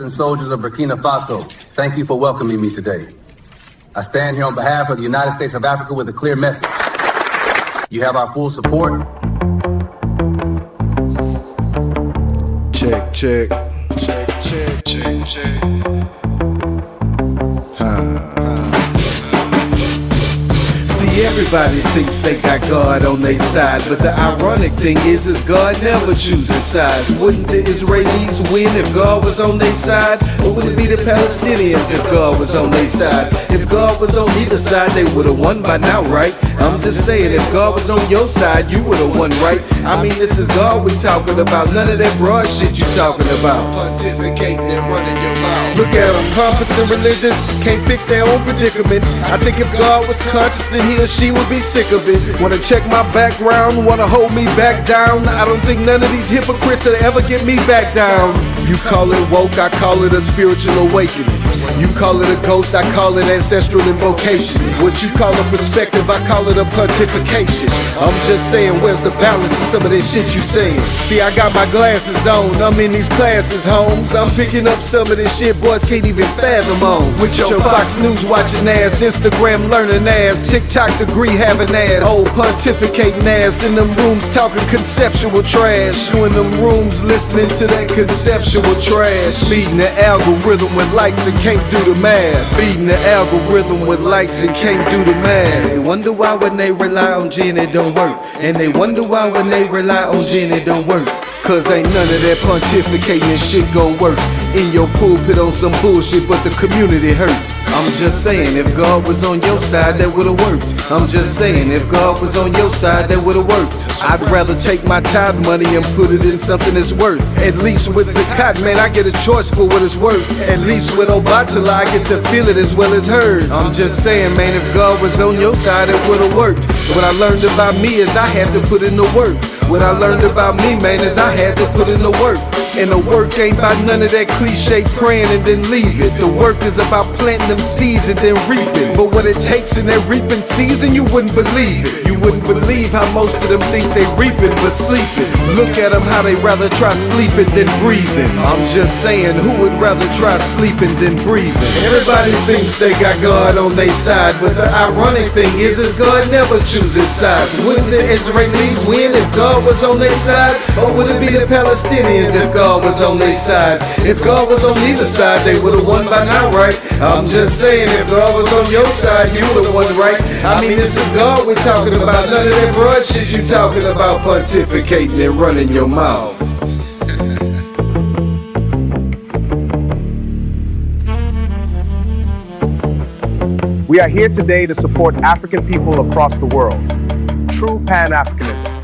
and soldiers of Burkina Faso, thank you for welcoming me today. I stand here on behalf of the United States of Africa with a clear message. You have our full support. Check, check. See, everybody thinks they got God on their side, but the ironic thing is God never chooses sides. Wouldn't the Israelis win if God was on their side? Or would it be the Palestinians if God was on their side? If God was on either side, they would've won by now, right? I'm just saying, if God was on your side, you would've won, right? I mean, this is God we talking about, none of that broad shit you talking about. Pontificating and running your mouth. Look at them, pompous and religious, can't fix their own predicament. I think if God was conscious, then he or she would be sick of it. Wanna check my background, wanna hold me back down. I don't think none of these hypocrites will ever get me back down. You call it woke, I call it a spiritual awakening. You call it a ghost, I call it ancestral invocation. What you call a perspective, I call it a pontification. I'm just saying, where's the balance in some of this shit you saying? See, I got my glasses on, I'm in these classes, homes. I'm picking up some of this shit boys can't even fathom on. With your Fox News watching ass, Instagram learning ass, TikTok degree having ass, old pontificating ass, in them rooms talking conceptual trash. You in them rooms listening to that conceptual trash. Feeding the algorithm with likes and can't do the math. Feeding the algorithm with likes and can't do the math. They wonder why when they rely on gin it don't work. And they wonder why when they rely on gin it don't work. Cause ain't none of that pontificating shit gon' work. In your pulpit on some bullshit, but the community hurt. I'm just saying, if God was on your side, that would've worked. I'm just saying, if God was on your side, that would've worked. I'd rather take my tithe money and put it in something that's worth. At least with Zakat, man, I get a choice for what it's worth. At least with Obatala, I get to feel it as well as heard. I'm just saying, man, if God was on your side, it would've worked. What I learned about me is I had to put in the work. What I learned about me, man, is I had to put in the work. And the work ain't about none of that cliche praying and then leave it. The work is about planting them seeds and then reaping. But what it takes in that reaping season, you wouldn't believe it. You wouldn't believe how most of them think they reaping but sleeping. Look at them how they rather try sleeping than breathing. I'm just saying, who would rather try sleeping than breathing? Everybody thinks they got God on their side, but the ironic thing is God never chooses sides. Wouldn't the Israelis win if God was on their side? Or would it be the Palestinians if God was on their side? If God was on either side, they would've won by now, right? I'm just saying, if God was on your side, you would've won, right? I mean, this is God we're talking about, none of that broad shit you talking about, pontificating and running your mouth. We are here today to support African people across the world. True Pan-Africanism.